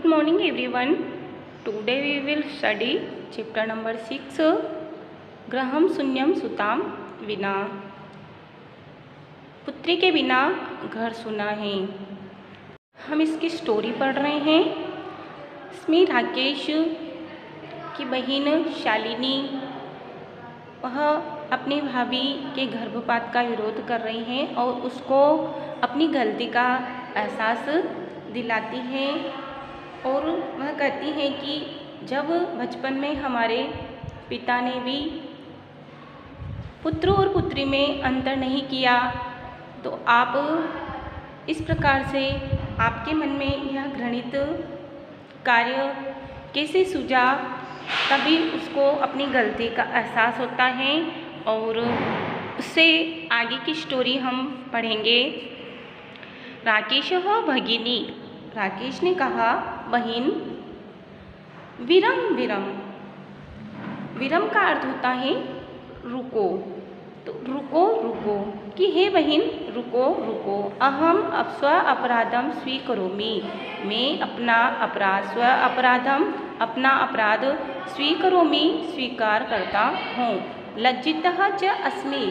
morning everyone. Today we will study chapter number 6 Graham शून्यम सुताम विना। पुत्री के बिना घर सुना है। हम इसकी स्टोरी पढ़ रहे हैं। इसमें राकेश की बहन शालिनी वह अपनी भाभी के गर्भपात का विरोध कर रही हैं और उसको अपनी गलती का एहसास दिलाती है और वह कहती हैं कि जब बचपन में हमारे पिता ने भी पुत्र और पुत्री में अंतर नहीं किया तो आप इस प्रकार से आपके मन में यह घृणित कार्य कैसे सूझा। तभी उसको अपनी गलती का एहसास होता है और उससे आगे की स्टोरी हम पढ़ेंगे। राकेश भगिनी, राकेश ने कहा बहन। विरम, विरम, विरम का अर्थ होता है रुको। तो रुको रुको कि हे बहन रुको रुको। अहम स्व अपराधम स्वीकरोमि, मैं अपना अपराध स्व अपराधम अपना अपराध स्वीकरोमि स्वीकार करता हूँ। लज्जितः च अस्मि,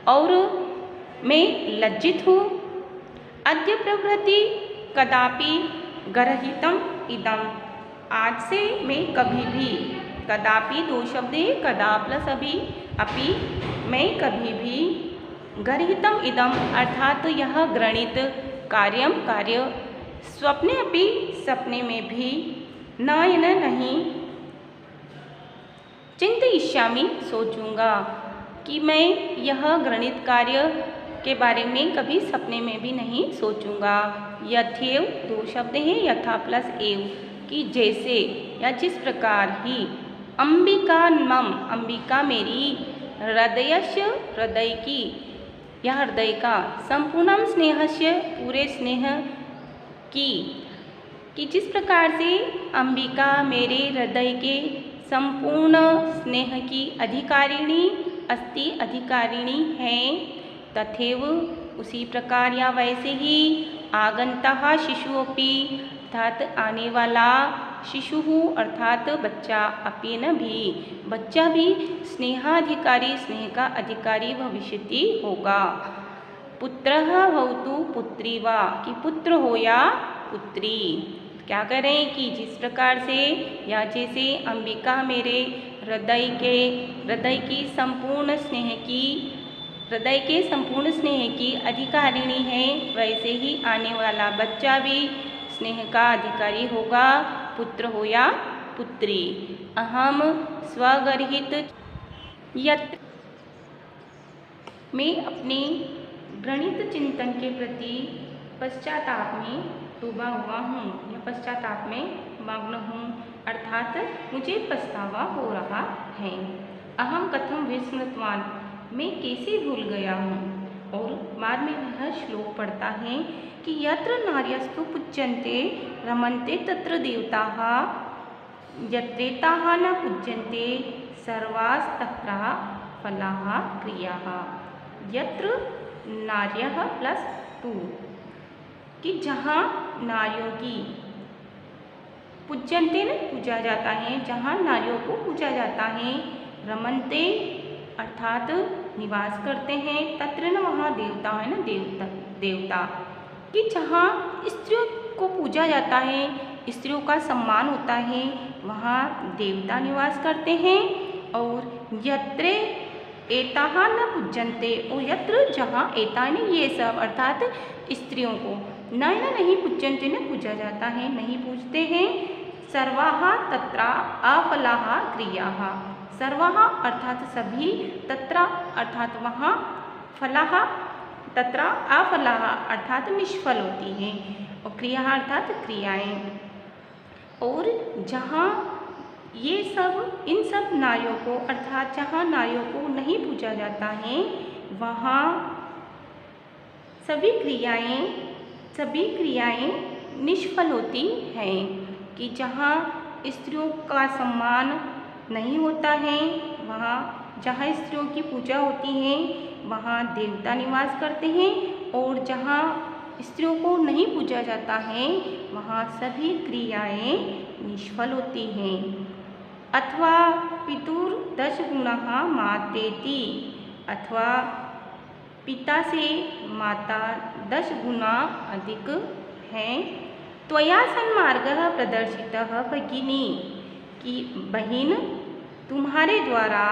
और मैं लज्जित हूँ। अद्य प्रभृति कदापि गर्हितम इदम, आज से मैं कभी भी, कदापि दो शब्द है, कदा प्लस अभी, अपि मैं कभी भी, गर्हितम इदम अर्थात यह घृणित कार्यम कार्य, स्वप्ने अपि सपने में भी, नयन नहीं, चिंतयिष्यामि सोचूंगा कि मैं यह घृणित कार्य के बारे में कभी सपने में भी नहीं सोचूंगा। यथेव दो शब्द हैं, यथा प्लस एव कि जैसे या जिस प्रकार ही, अंबिका मम अंबिका मेरी, हृदयस्य हृदय की या हृदय का, संपूर्णम स्नेहस्य पूरे स्नेह की, कि जिस प्रकार से अंबिका मेरे हृदय के संपूर्ण स्नेह की अधिकारिणी अस्ति अधिकारिणी है, तथैव उसी प्रकार या वैसे ही, आगंतः शिशुओपि अर्थात आने वाला, शिशु अर्थात बच्चा, अपि न भी बच्चा भी, स्नेहाधिकारी स्नेह का अधिकारी भविष्यति होगा। पुत्रः भवतु पुत्री वा कि पुत्र हो या पुत्री। क्या करें कि जिस प्रकार से या जैसे अंबिका मेरे हृदय की संपूर्ण स्नेह की, हृदय के संपूर्ण स्नेह की अधिकारिणी है, वैसे ही आने वाला बच्चा भी स्नेह का अधिकारी होगा, पुत्र हो या पुत्री। अहम स्वगर्हित यत्, मैं अपने घृणित चिंतन के प्रति पश्चाताप में डूबा हुआ हूँ या पश्चाताप में मग्न हूँ, अर्थात मुझे पछतावा हो रहा है। अहम कथम विस्मृतवान, मैं कैसे भूल गया हूँ। और बाद में वह श्लोक पढ़ता है कि यत्र नार्यस्तु पूज्यन्ते रमन्ते तत्र देवताः, यत्रेताः न पूज्यन्ते सर्वास्तत्र फलाः क्रियाः। यत्र नार्यः प्लस तु कि जहाँ नारियों की, पूज्यन्ते न पूजा जाता है, जहाँ नारियों को पूजा जाता है, रमन्ते अर्थात निवास करते हैं, तत्र न वहाँ देवता है ना, देवता कि जहाँ स्त्रियों को पूजा जाता है, स्त्रियों का सम्मान होता है, वहाँ देवता निवास करते हैं। और यत्रे एताः न पूज्यन्ते, और यत्र जहाँ एता ने ये सब अर्थात स्त्रियों को, न नहीं पूज्यन्ते न पूजा जाता है, नहीं पूजते हैं। सर्वाः तत्र अफलाः क्रियाः, सर्वाः अर्थात सभी, तत्र अर्थात वहाँ, फलाः तत्र अफलाः अर्थात निष्फल होती हैं, और क्रिया अर्थात क्रियाएं। और जहाँ ये सब इन सब नारियों को अर्थात जहाँ नारियों को नहीं पूजा जाता है, वहाँ सभी क्रियाएं निष्फल होती हैं। कि जहाँ स्त्रियों का सम्मान नहीं होता है, वहाँ जहाँ स्त्रियों की पूजा होती है वहाँ देवता निवास करते हैं, और जहाँ स्त्रियों को नहीं पूजा जाता है वहाँ सभी क्रियाएं निष्फल होती हैं। अथवा पितुर 10 गुणः मातेति, अथवा पिता से माता 10 गुना अधिक हैं। त्वया सन्मार्गः प्रदर्शितः भगिनी, कि बहन तुम्हारे द्वारा,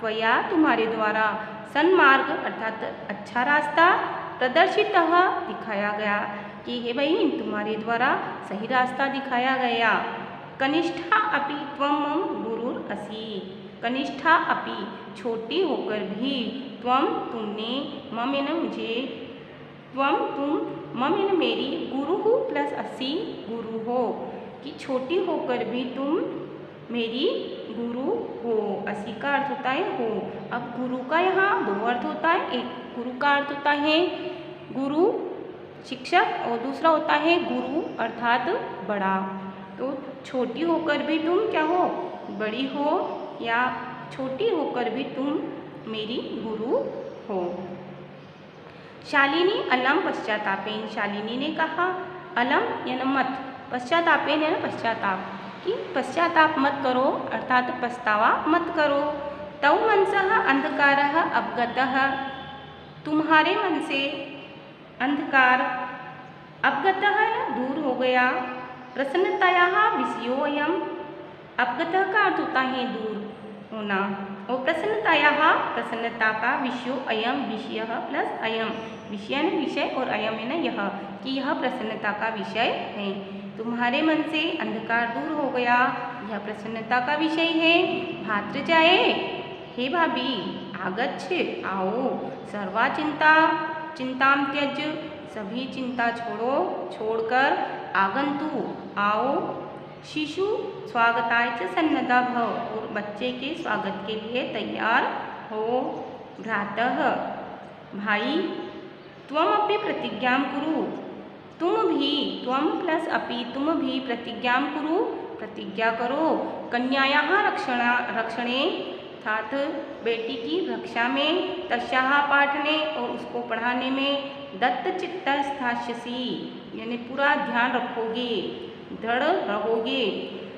त्वया तुम्हारे द्वारा, सन्मार्ग अर्थात अच्छा रास्ता, प्रदर्शितः दिखाया गया, कि हे बहन तुम्हारे द्वारा सही रास्ता दिखाया गया। कनिष्ठा अपि त्वं मम गुरुर असि, कनिष्ठा अपि छोटी होकर भी, त्वं तुमने, मम यानी मुझे, त्वं तुम, मम यानी मेरी, गुरु हो प्लस असि गुरु हो, कि छोटी होकर भी तुम मेरी गुरु हो। असि का अर्थ होता है हो। अब गुरु का यहाँ 2 अर्थ होता है। एक गुरु का अर्थ होता है गुरु शिक्षक, और दूसरा होता है गुरु अर्थात बड़ा। तो छोटी होकर भी तुम क्या हो, बड़ी हो, या छोटी होकर भी तुम मेरी गुरु हो। शालिनी अलम पश्चातापेन, शालिनी ने कहा अलम यानी मत, पश्चातापेन यानी पश्चाताप, कि पश्चाताप मत करो अर्थात पछतावा मत करो। तव मनसः अंधकारः अवगतः, तुम्हारे मन से अंधकार अवगतः दूर हो गया। प्रसन्नतायाः विषयोऽयम्, अवगतः का अर्थ होता है दूर होना, और प्रसन्नतायाः प्रसन्नता का विषयो अयम, विषयः प्लस अयम, विषय न विषय और अयम है न यह, कि यह प्रसन्नता का विषय है। तुम्हारे मन से अंधकार दूर हो गया, यह प्रसन्नता का विषय है। भातृजाए, हे भाभी, आगच्छ आओ, सर्वा चिंता चिंताम त्यज, सभी चिंता छोड़ो, छोड़कर आगंतु आओ, शिशु स्वागताय च सन्नद्धा भव, और बच्चे के स्वागत के लिए तैयार हो। भ्रातः, भाई, त्वमपि प्रतिज्ञां कुरु, तुम भी, त्वम प्लस अपि, तुम भी प्रतिज्ञां कुरु, प्रतिज्ञा करो। कन्यायाः रक्षणे, अर्थात बेटी की रक्षा में, तस्याः पाठने, और उसको पढ़ाने में, दत्तचित्तः स्थास्यसि, यानी पूरा ध्यान रखोगे, दृढ़ रहोगे।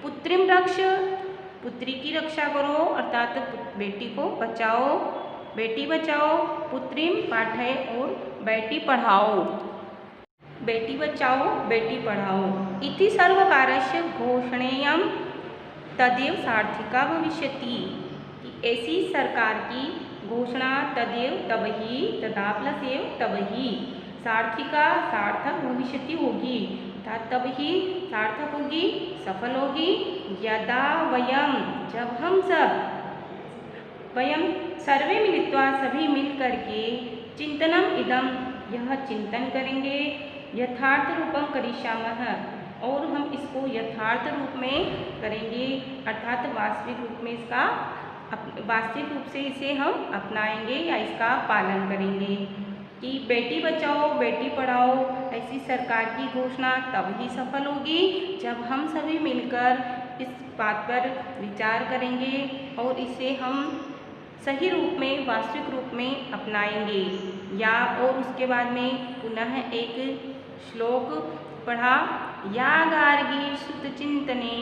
पुत्रीम रक्ष, पुत्री की रक्षा करो अर्थात बेटी को बचाओ, बेटी बचाओ। पुत्रीम पाठय, और बेटी पढ़ाओ, बेटी बचाओ बेटी पढ़ाओ। इति सर्वकारस्य घोषणेयं तदेव सार्थिका भविष्यति, ऐसी सरकार की घोषणा तदेव तभी, तदा प्लस एव तभी, सार्थिका सार्थक भविष्यति होगी, अर्थात तब ही सार्थक होगी, सफल होगी। यदा वयम, जब हम सब, वयम सर्वे मिलित्वा, सभी मिल करके, चिंतनम इदम, यह चिंतन करेंगे, यथार्थ रूपम करिष्यामः, और हम इसको यथार्थ रूप में करेंगे, अर्थात वास्तविक रूप में इसका, वास्तविक रूप से इसे हम अपनाएंगे या इसका पालन करेंगे। कि बेटी बचाओ बेटी पढ़ाओ, ऐसी सरकार की घोषणा तब ही सफल होगी जब हम सभी मिलकर इस बात पर विचार करेंगे और इसे हम सही रूप में, वास्तविक रूप में अपनाएंगे। या और उसके बाद में पुनः एक श्लोक पढ़ा, या गार्गी सुतचिंतने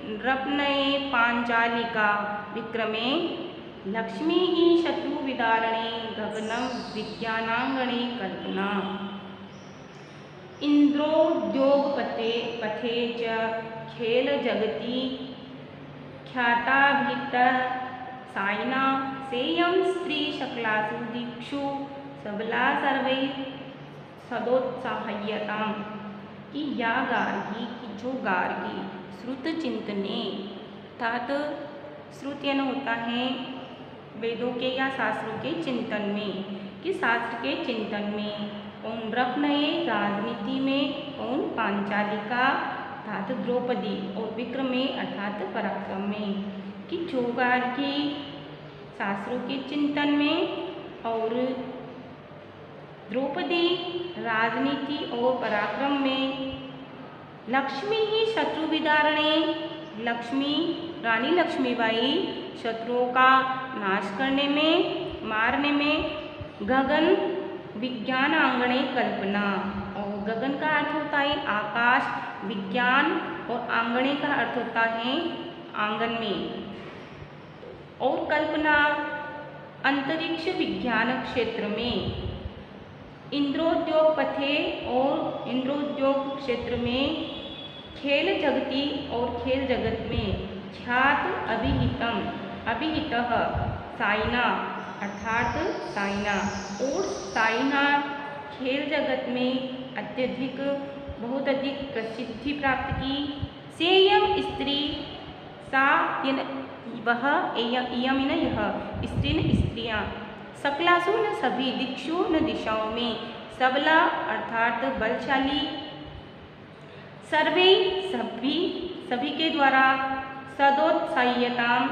नृपनये पांचालिका विक्रमे, लक्ष्मी ही शत्रु विदारणे गगनम विज्ञानांगणे कल्पना। इंद्रोद्योगपते पथे च खेल जगति ख्याताभित साइना, सेयं स्त्री शकलासु दीक्षु सबला सर्वै सदोत्साह्यताम। कि या गार्गी, की जो गार्गी, श्रुत चिंतने, अर्थात श्रुत यानी होता है वेदों के या शास्त्रों के चिंतन में, कि शास्त्र के चिंतन में, कौन नृपनये राजनीति में, कौन पांचालिका अर्थात द्रौपदी, और विक्रम में अर्थात पराक्रम में। कि जो गार्गी शास्त्रों के चिंतन में और द्रौपदी राजनीति और पराक्रम में, लक्ष्मी ही शत्रु विदारणे, लक्ष्मी रानी लक्ष्मीबाई शत्रुओं का नाश करने में, मारने में, गगन विज्ञान आंगणे कल्पना, और गगन का अर्थ होता है आकाश, विज्ञान और आंगणे का अर्थ होता है आंगन में। और कल्पना अंतरिक्ष विज्ञान क्षेत्र में, इंद्रोद्योग पथे और इंद्रोद्योग क्षेत्र में, खेल जगती और खेल जगत में ख्यात अभिहितः साइना अर्थात साइना, और साइना खेल जगत में अत्यधिक बहुत अधिक प्रसिद्धि प्राप्त की। सेयम स्त्री सा वह इयम न यह स्त्री न स्त्रियाँ, सकलासु न सभी, दिक्षु न दिशाओं में, सबला अर्थात बलशाली, सर्वे सभी के द्वारा, सदोत्साह्यताम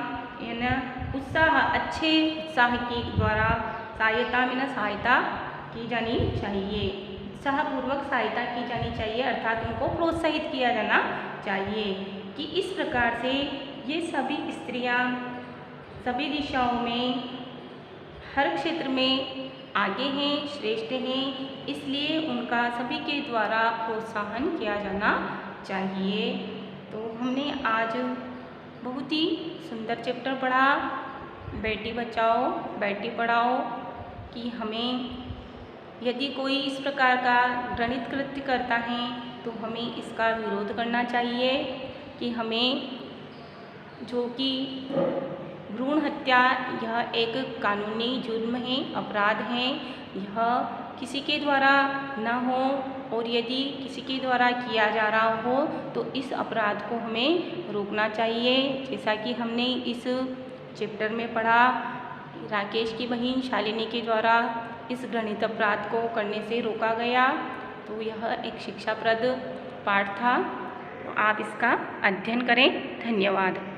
उत्साह अच्छे उत्साह के द्वारा, सहायता में न सहायता की जानी चाहिए, उत्साहपूर्वक सहायता की जानी चाहिए अर्थात उनको प्रोत्साहित किया जाना चाहिए। कि इस प्रकार से ये सभी स्त्रियां सभी दिशाओं में हर क्षेत्र में आगे हैं, श्रेष्ठ हैं, इसलिए उनका सभी के द्वारा प्रोत्साहन किया जाना चाहिए। तो हमने आज बहुत ही सुंदर चैप्टर पढ़ा, बेटी बचाओ बेटी पढ़ाओ, कि हमें यदि कोई इस प्रकार का घृणित कृत्य करता है तो हमें इसका विरोध करना चाहिए, कि हमें जो कि भ्रूण हत्या यह एक कानूनी जुर्म है, अपराध है, यह किसी के द्वारा न हो, और यदि किसी के द्वारा किया जा रहा हो तो इस अपराध को हमें रोकना चाहिए। जैसा कि हमने इस चैप्टर में पढ़ा, राकेश की बहन शालिनी के द्वारा इस घृणित अपराध को करने से रोका गया, तो यह एक शिक्षाप्रद पाठ था। तो आप इसका अध्ययन करें। धन्यवाद।